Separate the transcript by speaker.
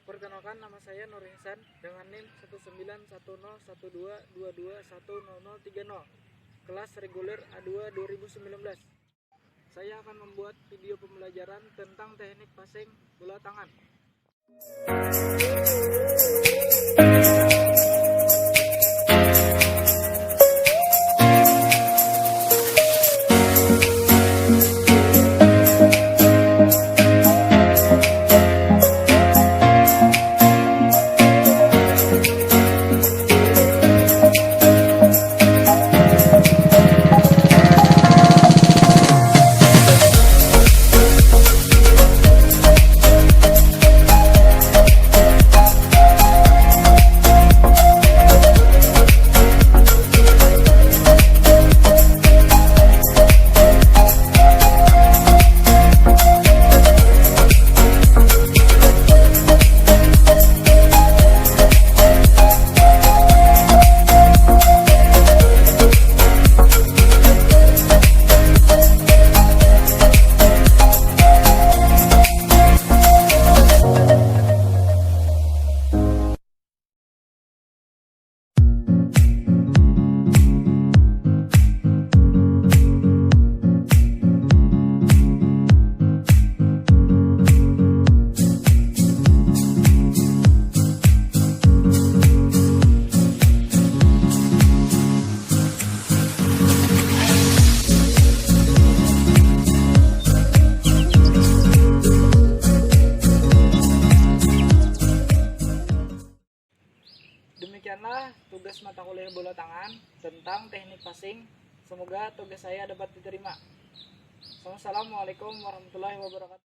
Speaker 1: Perkenalkan, nama saya Nur Ihsan dengan NIM 1910122210030, kelas reguler A2 2019. Saya akan membuat video pembelajaran tentang teknik passing bola tangan. Demikianlah tugas mata kuliah bola tangan tentang teknik passing. Semoga tugas saya dapat diterima. Wassalamualaikum warahmatullahi wabarakatuh.